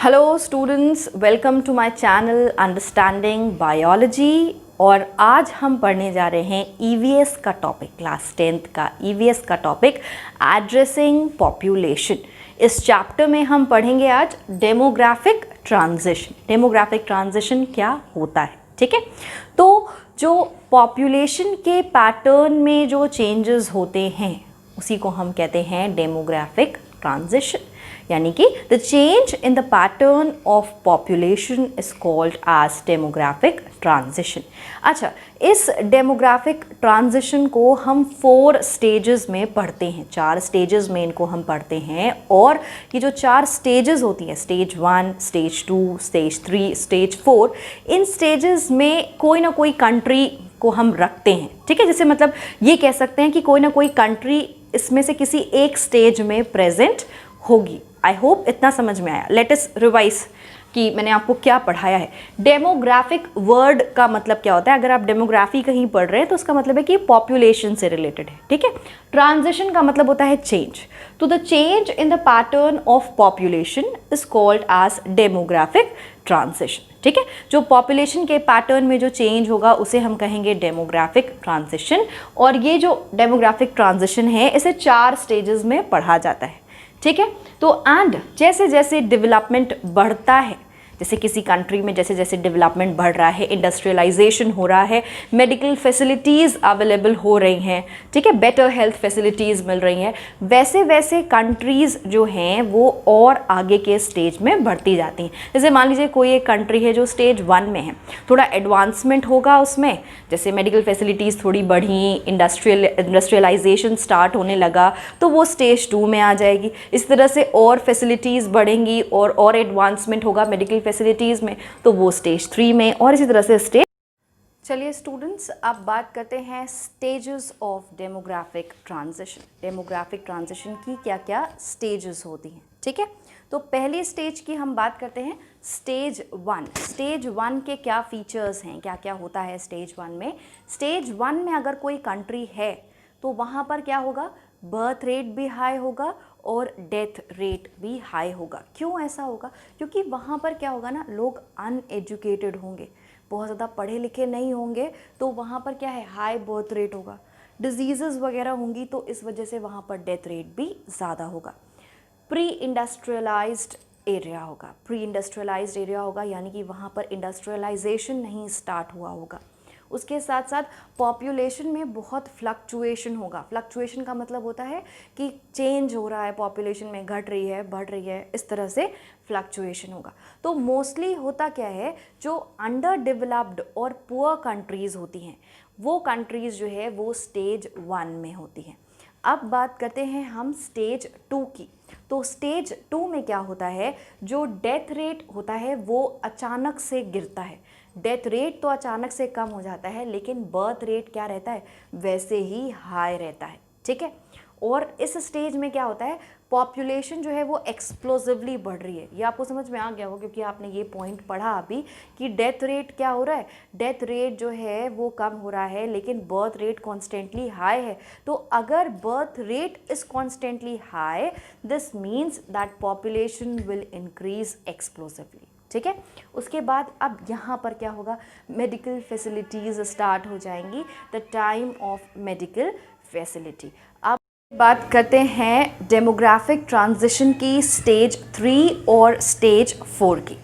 Hello students, welcome to my channel understanding biology. और आज हम पढ़ने जा रहे हैं ईवीएस का टॉपिक, क्लास 10th का ईवीएस का टॉपिक एड्रेसिंग पॉपुलेशन। इस चैप्टर में हम पढ़ेंगे आज डेमोग्राफिक ट्रांजिशन। डेमोग्राफिक ट्रांजिशन क्या होता है, ठीक है। तो जो पॉपुलेशन के पैटर्न में जो चेंजेस होते हैं उसी को हम कहते हैं डेमोग्राफिक ट्रांजिशन, यानी कि the change in the pattern of population is called as demographic transition. अच्छा, इस डेमोग्राफिक ट्रांजिशन को हम 4 स्टेजेस में पढ़ते हैं, 4 स्टेजेस में इनको हम पढ़ते हैं। और ये जो 4 स्टेजेस होती हैं, स्टेज 1, स्टेज 2, स्टेज 3, स्टेज 4, इन स्टेजेस में कोई ना कोई कंट्री को हम रखते हैं, ठीक है। जैसे मतलब ये कह सकते हैं कि कोई ना कोई कंट्री इसमें से किसी एक स्टेज में प्रेजेंट होगी। आई होप इतना समझ में आया। लेट अस रिवाइज कि मैंने आपको क्या पढ़ाया है। डेमोग्राफिक वर्ड का मतलब क्या होता है? अगर आप डेमोग्राफी कहीं पढ़ रहे हैं तो उसका मतलब है कि पॉपुलेशन से रिलेटेड है, ठीक है। ट्रांजिशन का मतलब होता है चेंज। तो the change in the pattern of population is called as demographic transition, ठीक है। जो पॉपुलेशन के पैटर्न में जो चेंज होगा उसे हम कहेंगे डेमोग्राफिक ट्रांजिशन। और ये जो डेमोग्राफिक ट्रांजिशन है इसे 4 स्टेजेस में पढ़ा जाता है, ठीक है। तो एंड जैसे जैसे डेवलपमेंट बढ़ता है, जैसे किसी कंट्री में जैसे जैसे डेवलपमेंट बढ़ रहा है, इंडस्ट्रियलाइजेशन हो रहा है, मेडिकल फैसिलिटीज़ अवेलेबल हो रही हैं, ठीक है, बेटर हेल्थ फैसिलिटीज़ मिल रही हैं, वैसे वैसे कंट्रीज़ जो हैं वो और आगे के स्टेज में बढ़ती जाती हैं। जैसे मान लीजिए कोई एक कंट्री है जो स्टेज 1 में है, थोड़ा एडवांसमेंट होगा उसमें, जैसे मेडिकल फैसिलिटीज़ थोड़ी बढ़ी, इंडस्ट्रियलाइजेशन स्टार्ट होने लगा तो वो स्टेज 2 में आ जाएगी। इस तरह से और फैसिलिटीज़ बढ़ेंगी और एडवांसमेंट होगा मेडिकल फैसिलिटीज़ में तो वो स्टेज 3 में, और इसी तरह से स्टेज। चलिए स्टूडेंट्स, अब बात करते हैं stages of demographic transition. Demographic transition की क्या क्या स्टेजेस होती हैं, ठीक है। तो पहली स्टेज की हम बात करते हैं स्टेज 1। स्टेज 1 के क्या फीचर्स हैं, क्या क्या होता है स्टेज 1 में। स्टेज 1 में अगर कोई कंट्री है तो वहाँ पर क्या होगा, बर्थ रेट भी हाई होगा और डेथ रेट भी हाई होगा। क्यों ऐसा होगा? क्योंकि वहाँ पर क्या होगा ना, लोग अनएजुकेटेड होंगे, बहुत ज़्यादा पढ़े लिखे नहीं होंगे, तो वहाँ पर क्या है, हाई बर्थ रेट होगा, डिजीज़ेस वगैरह होंगी, तो इस वजह से वहाँ पर डेथ रेट भी ज़्यादा होगा। प्री इंडस्ट्रियलाइज्ड एरिया होगा, प्री इंडस्ट्रियलाइज्ड एरिया होगा यानी कि वहाँ पर इंडस्ट्रियलाइजेशन नहीं स्टार्ट हुआ होगा। उसके साथ साथ पॉपुलेशन में बहुत फ्लक्चुएशन होगा। फ्लक्चुएशन का मतलब होता है कि चेंज हो रहा है, पॉपुलेशन में घट रही है, बढ़ रही है, इस तरह से फ्लक्चुएशन होगा। तो मोस्टली होता क्या है, जो अंडर डेवलप्ड और पुअर कंट्रीज़ होती हैं वो कंट्रीज़ जो है वो स्टेज 1 में होती हैं। अब बात करते हैं हम स्टेज 2 की। तो स्टेज 2 में क्या होता है, जो डेथ रेट होता है वो अचानक से गिरता है। डेथ रेट तो अचानक से कम हो जाता है, लेकिन बर्थ रेट क्या रहता है, वैसे ही हाई रहता है, ठीक है। और इस स्टेज में क्या होता है, पॉपुलेशन जो है वो एक्सप्लोसिवली बढ़ रही है। ये आपको समझ में आ गया होगा क्योंकि आपने ये पॉइंट पढ़ा अभी कि डेथ रेट क्या हो रहा है, डेथ रेट जो है वो कम हो रहा है लेकिन बर्थ रेट कॉन्स्टेंटली हाई है। तो अगर birth rate is constantly high, this means that population will increase explosively, ठीक है। उसके बाद अब यहाँ पर क्या होगा, मेडिकल फैसिलिटीज़ स्टार्ट हो जाएंगी, the time of medical facility. अब बात करते हैं डेमोग्राफिक ट्रांजिशन की स्टेज 3 और स्टेज 4 की।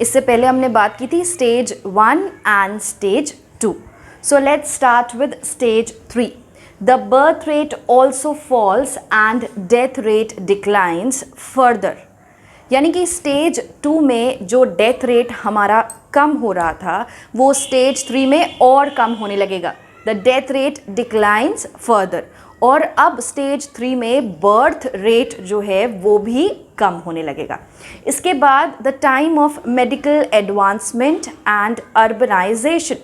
इससे पहले हमने बात की थी stage 1 and stage 2। So let's start with stage 3। The birth rate also falls and death rate declines further. यानी कि स्टेज 2 में जो डेथ रेट हमारा कम हो रहा था वो स्टेज 3 में और कम होने लगेगा। The death rate declines further. और अब स्टेज 3 में बर्थ रेट जो है वो भी कम होने लगेगा। इसके बाद the time of medical advancement and urbanisation.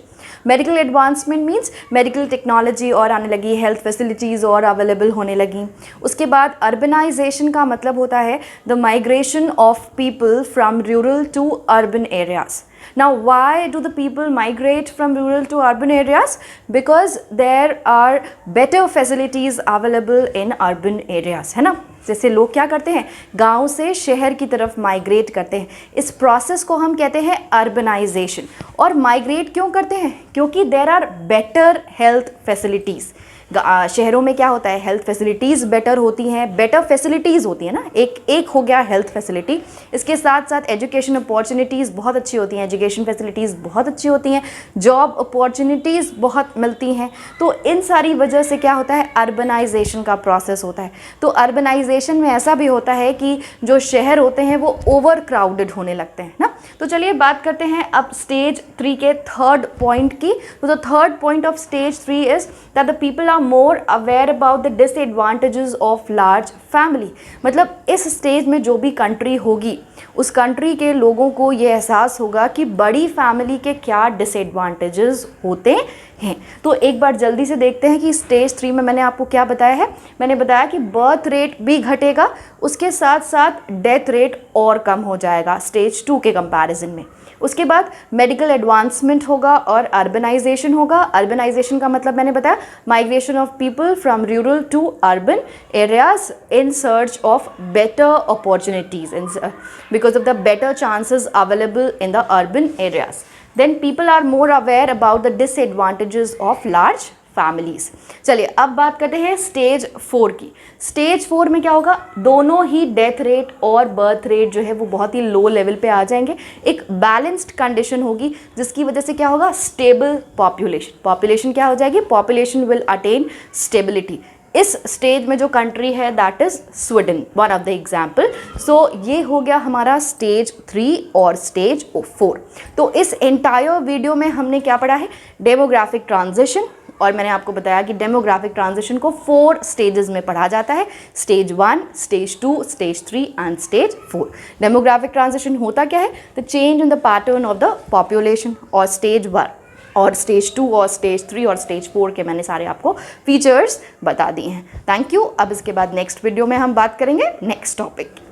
Medical advancement means medical technology और आने लगी, हेल्थ फैसिलिटीज़ और अवेलेबल होने लगी। उसके बाद अर्बनाइजेशन का मतलब होता है the migration of people from rural to urban areas. Now, why do the people migrate from rural to urban areas? Because there are better facilities available in urban areas, है ना। जैसे लोग क्या करते हैं, गांव से शहर की तरफ माइग्रेट करते हैं। इस प्रोसेस को हम कहते हैं अर्बनाइजेशन। और माइग्रेट क्यों करते हैं? क्योंकि there are better health facilities. शहरों में क्या होता है, हेल्थ फैसिलिटीज़ बेटर होती हैं, बेटर फैसिलिटीज़ होती है ना, एक हो गया हेल्थ फैसिलिटी, इसके साथ साथ एजुकेशन अपॉर्चुनिटीज़ बहुत अच्छी होती हैं, एजुकेशन फैसिलिटीज़ बहुत अच्छी होती हैं, जॉब अपॉर्चुनिटीज़ बहुत मिलती हैं। तो इन सारी वजह से क्या होता है, अर्बनाइजेशन का प्रोसेस होता है। तो अर्बनाइजेशन में ऐसा भी होता है कि जो शहर होते हैं वो ओवर क्राउडेड होने लगते हैं ना। तो चलिए बात करते हैं अब स्टेज 3 के थर्ड पॉइंट की। तो the third point of stage 3 is that the people are more aware about the disadvantages of large family. मतलब इस स्टेज में जो भी कंट्री होगी उस कंट्री के लोगों को ये एहसास होगा कि बड़ी फैमिली के क्या डिसएडवांटेजेस होते हैं। तो एक बार जल्दी से देखते हैं कि स्टेज 3 में मैंने आपको क्या बताया है। मैंने बताया कि बर्थ रेट भी घटेगा, उसके साथ साथ डेथ रेट और कम हो जाएगा स्टेज 2 के कंपैरिजन में। उसके बाद मेडिकल एडवांसमेंट होगा और अर्बनाइजेशन होगा। अर्बनाइजेशन का मतलब मैंने बताया migration of people from rural to urban areas in search of better opportunities because of the better chances available in the urban areas. Then people are more aware about the disadvantages of large families। चलिए अब बात करते हैं stage 4 की। Stage 4 में क्या होगा, दोनों ही डेथ रेट और बर्थ रेट जो है वो बहुत ही लो लेवल पे आ जाएंगे। एक बैलेंस्ड कंडीशन होगी जिसकी वजह से क्या होगा, स्टेबल पॉपुलेशन। पॉपुलेशन क्या हो जाएगी, पॉपुलेशन विल अटेन स्टेबिलिटी। इस स्टेज में जो कंट्री है that is Sweden, one of the example. So ये हो गया हमारा स्टेज 3 और स्टेज 4। तो इस एंटायर वीडियो में हमने क्या पढ़ा है, डेमोग्राफिक ट्रांजिशन। और मैंने आपको बताया कि डेमोग्राफिक ट्रांजिशन को 4 स्टेजेस में पढ़ा जाता है, stage 1, stage 2, stage 3 and stage 4। Demographic transition होता क्या है, the change in the pattern of the population. और स्टेज 1 और स्टेज 2 और स्टेज 3 और स्टेज 4 के मैंने सारे आपको फीचर्स बता दिए हैं। Thank you. अब इसके बाद नेक्स्ट वीडियो में हम बात करेंगे नेक्स्ट टॉपिक।